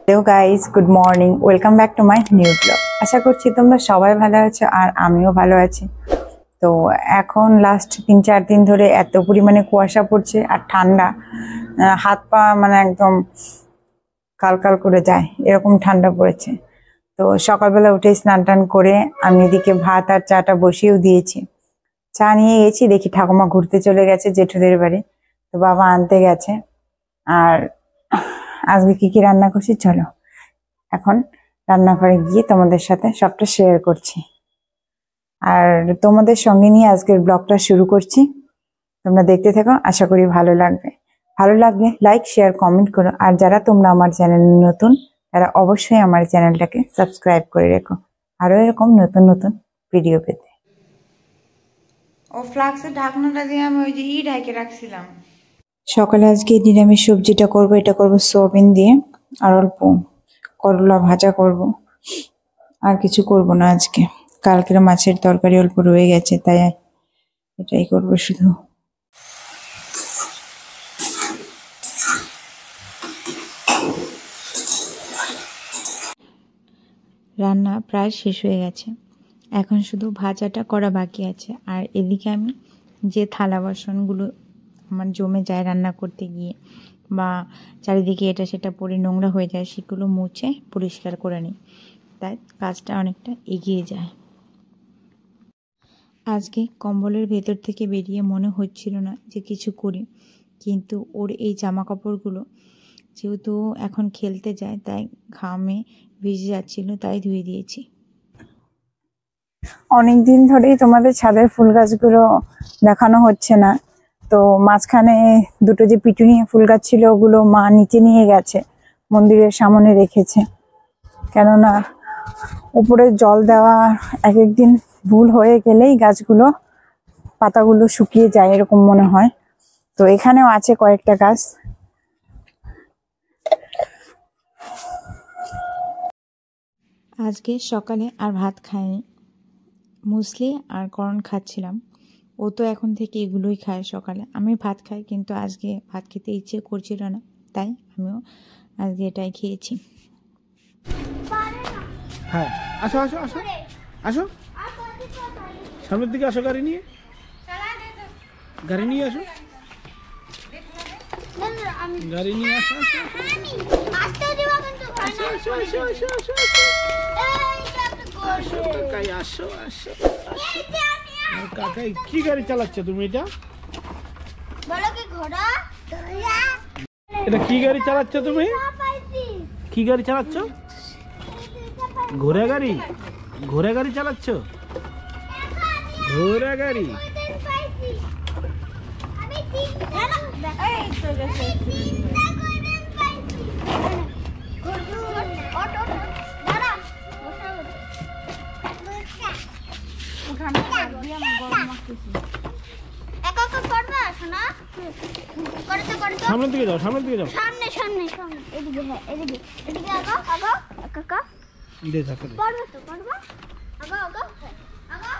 Hello guys, good morning, welcome back to my new blog. আশা করছি তোমরা সবাই ভালো আছো আর আমিও ভালো আছি। তো এখন লাস্ট 3-4 দিন ধরে এত পরিমাণে কুয়াশা পড়ছে আর ঠান্ডা, হাত পা মানে একদম কালকাল করে যায়, এরকম ঠান্ডা পড়েছে। তো সকালবেলা উঠে স্নান টান করে আমি এদিকে ভাত আর চাটা বসিয়েও দিয়েছি। চা নিয়ে গেছি, দেখি ঠাকুমা ঘুরতে চলে গেছে জেঠুদের বাড়ি, তো বাবা আনতে গেছে। আর আজকে কি কি রান্না করছি চলো এখন রান্নাঘরে গিয়ে তোমাদের সাথে সবটা শেয়ার করছি। আর তোমাদের সঙ্গে নিয়ে আজকের ব্লগটা শুরু করছি, তোমরা দেখতে থাকো, আশা করি ভালো লাগবে। ভালো লাগলে লাইক শেয়ার কমেন্ট করো, আর যারা তোমরা আমার চ্যানেলে নতুন তারা অবশ্যই আমার চ্যানেলটাকে সাবস্ক্রাইব করে রেখো আরো এরকম নতুন নতুন ভিডিও পেতে। ও ফ্লাক্সের ঢাকনাটা দিয়ে আমি ওই যে ঢাকে রাখছিলাম। সকালে আজকে নিরামিষ সবজিটা করব, এটা করব সোয়াবিন দিয়ে, আর অল্প করলা ভাজা করব, আর কিছু করব না আজকে। কালকের মাছের তরকারি অল্প রয়ে গেছে, তাই এটাই করব শুধু। রান্না প্রায় শেষ হয়ে গেছে, এখন শুধু ভাজাটা করা বাকি আছে। আর এদিকে আমি যে থালা বাসনগুলো আমার জমে যায় রান্না করতে গিয়ে, বা চারিদিকে এটা সেটা পড়ে নোংরা হয়ে যায়, সেগুলো মুছে পরিষ্কার করে নিই, তাই কাজটা অনেকটা এগিয়ে যায়। আজকে কম্বলের ভেতর থেকে বেরিয়ে মনে হচ্ছিল না যে কিছু করি, কিন্তু ওর এই জামা কাপড়গুলো যেহেতু এখন খেলতে যায় তাই ঘামে ভিজে যাচ্ছিল, তাই ধুয়ে দিয়েছি। অনেক দিন ধরেই তোমাদের ছাদের ফুল গাছগুলো দেখানো হচ্ছে না, তো মাঝখানে দুটো যে পিটুনিয়া ফুল গাছ ছিল ওগুলো মা নিচে নিয়ে গেছে, মন্দিরের সামনে রেখেছে। কেননা উপরে জল দেওয়া এক একদিন ভুল হয়ে গেলেই গাছগুলো পাতাগুলো শুকিয়ে যায় এরকম মনে হয়। তো এখানেও আছে কয়েকটা গাছ। আজকে সকালে আর ভাত খাইনি, মুসলি আর করণ খাচ্ছিলাম। ও তো এখন থেকে এগুলোই খায় সকালে, আমি ভাত খাই, কিন্তু আজকে ভাত খেতে ইচ্ছে করছিল না, তাই আমিও আজকে এটাই খেয়েছি। হ্যাঁ, আসো আসো আসো আসো, সামনের দিকে আসো, গাড়ি নিয়ে আসো, গাড়ি নিয়ে আসো কাকাই কি গাড়ি চালাচ্ছ তুমি? এটা কি গাড়ি চালাচ্ছ তুমি? কি গাড়ি চালাচ্ছ? ঘোড়া গাড়ি? ঘোড়া গাড়ি চালাচ্ছ? ঘোড়া গাড়ি? সামনের দিকে যাও, সামনের দিকে যাও, সামনে সামনে সামনে, এদিকে, হ্যাঁ এদিকে, এদিকে আগো আগো কাকা দে থাকে পারবে তো, পারবে আগো আগো আগো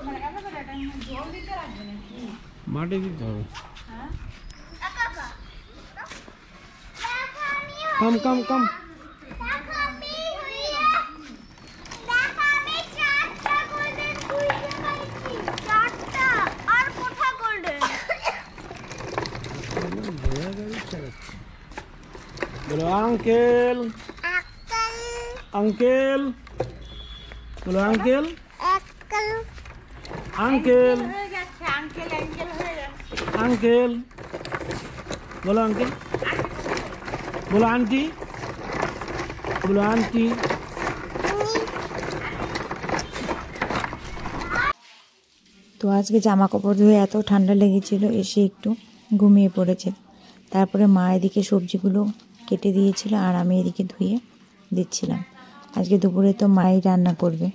মানে এভাবে এটা জল দিতে লাগবে নাকি মাটি দিতে হবে? হ্যাঁ কাকা কাম কাম কাম बोलो अंकल अंकल, बोलो अंकल अंकल अंकल, बोलो अंकल, बोलो आंटी, बोलो आंटी। তো আজকে জামা কাপড় ধুয়ে এত ঠান্ডা লেগেছিল, এসে একটু ঘুমিয়ে পড়েছে। তারপরে মা এদিকে সবজিগুলো কেটে দিয়েছিল আর আমি এদিকে ধুয়ে দিচ্ছিলাম। আজকে দুপুরে তো মাই রান্না করবে।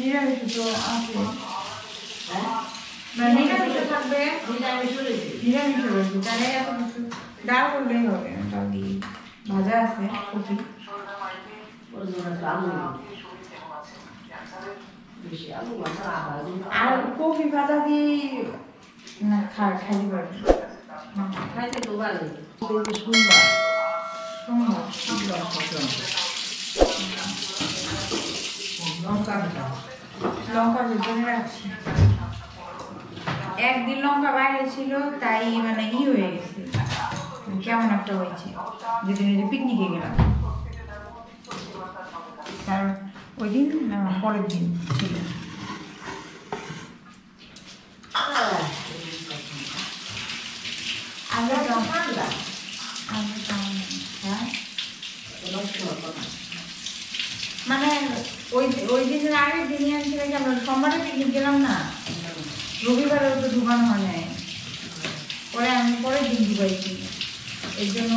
নিরামিষ তো আছে, নিরামিষ থাকবে, নিরামিষ রয়েছে, তাহলে এত কিছু ডাল করলেই হবে, ডাল দিয়ে ভাজা আছে কপি, আর কপি ভাজা দিয়ে না খাইতে পারবে, খাইতে তো ভালো। সোমবার লঙ্কা ভিতরে রাখছি, একদিন লঙ্কা বাইরে ছিল তাই মানে হয়ে গেছে, কেমন একটা হয়েছে, যেদিন পিকনিকে গেলাম তার ওই দিন পরের দিন ছিল। মানে ওই দিনের আগের দিনই আনছিল, আমরা সোমবারে পিকনিক গেলাম না, রবিবারে তো ঢুকানো হয় নাই, পরে আমি পরের দিন ঢুকাইছি, এর জন্য।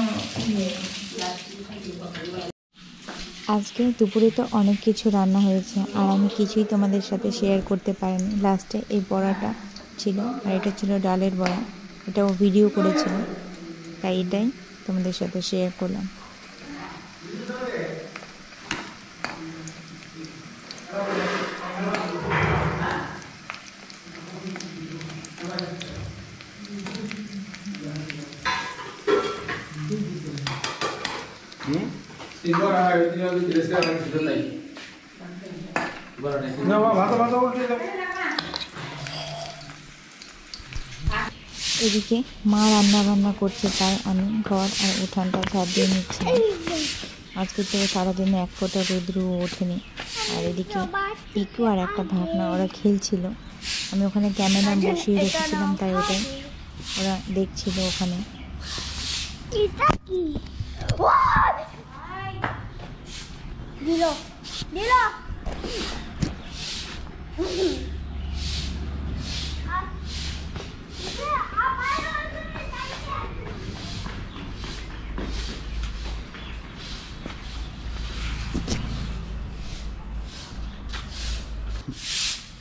আজকে দুপুরে তো অনেক কিছু রান্না হয়েছে আর আমি কিছুই তোমাদের সাথে শেয়ার করতে পারিনি। লাস্টে এই বড়াটা ছিল আর এটা ছিল ডালের বড়া, এটাও ভিডিও করেছিল, তাই এটাই তোমাদের সাথে শেয়ার করলাম। এদিকে মা রান্না বান্না করছে, তাই আমি ঘর আর উঠানটা ঝাড় দিয়ে নিচ্ছি। আজকের থেকে সারাদিনে এক ফোঁটা রৌদ্র ওঠেনি। আর এদিকে পিকু আর একটা ভাবনা ওরা খেলছিল, আমি ওখানে ক্যামেরা বসিয়ে রেখেছিলাম, তাই ওটাই ওরা দেখছিল ওখানে।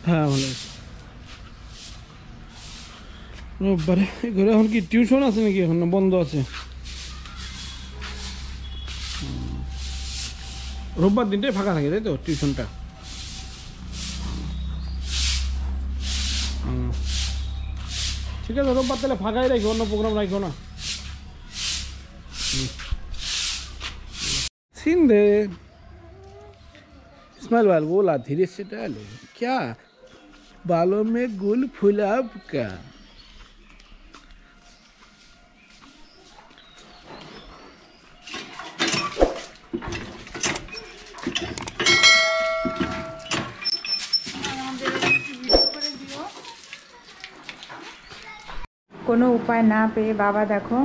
হ্যাঁ ভালো আছে। রোববারে ঘরে এখন কি টিউশন আছে নাকি? এখন না বন্ধ আছে? রোববার দিনটাই ফাঁকা থাকে তাই তো টিউশনটা? ঠিক আছে, রোববার তাহলে ফাঁকাই রাখি, অন্য প্রোগ্রাম রাখো না। সিন্ধে इस्माइल वाल बोला धीरे से डालो, क्या बालों में गुल फुलाब का। কোনো উপায় না পেয়ে বাবা দেখো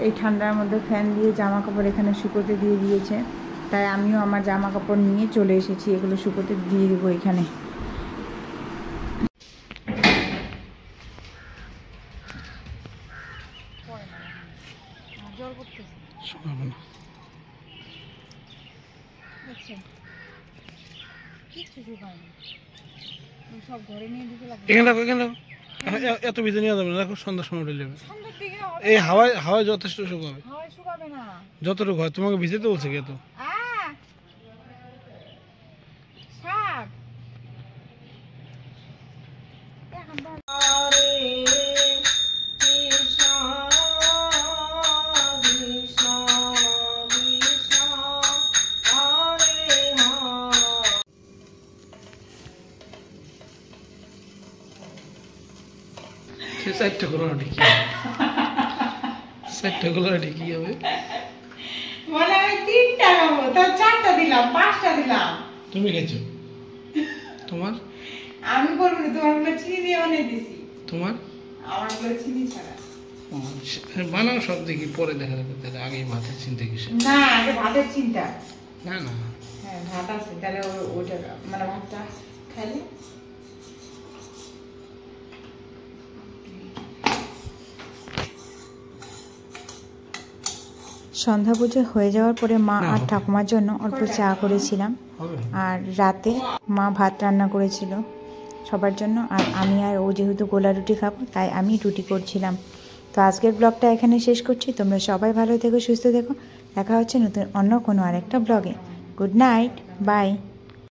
এই ঠান্ডার মধ্যে ফ্যান দিয়ে জামা কাপড় এখানে শুকোতে দিয়ে দিয়েছে, তাই আমিও আমার জামা কাপড় নিয়ে চলে এসেছি, এগুলো শুকোতে দিয়ে দেবো এখানে। এত ভিতরে নিয়ে যাবে না, দেখো সন্ধ্যার সময় উঠে যাবে, এই হাওয়ায় যথেষ্ট শুকাবে, যতটুকু হয়। তোমাকে ভিজেতে বলছে কে? তো চারটা গোলাটি কি চারটা গোলাটি কি হবে? মানে আমি 3টা খাবো, তার 4টা দিলাম, 5টা দিলাম। তুমি খেয়েছো? তোমার আমি বলবো না, তোমার গুলো চিনি দিয়ে বানিয়ে দিছি। তোমার আমার গুলো চিনি ছাড়া বানাও সব দেখি, পরে দেখা যাবে। তাহলে আগেই ভাতের চিন্তা কিসে? না, আগে ভাতের চিন্তা। না না, হ্যাঁ ভাত আছে, তাহলে ওইটা মানে ভাতটা খাইলে। সন্ধ্যা পুজো হয়ে যাওয়ার পরে মা আর ঠাকুমার জন্য অল্প চা করেছিলাম, আর রাতে মা ভাত রান্না করেছিল সবার জন্য, আর আমি আর ও যেহেতু গোলা রুটি খাবো তাই আমি রুটি করছিলাম। তো আজকের ব্লগটা এখানে শেষ করছি। তোমরা সবাই ভালো থেকো, সুস্থ থেকো। দেখা হচ্ছে নতুন অন্য কোনো আরেকটা ব্লগে। Good night, by.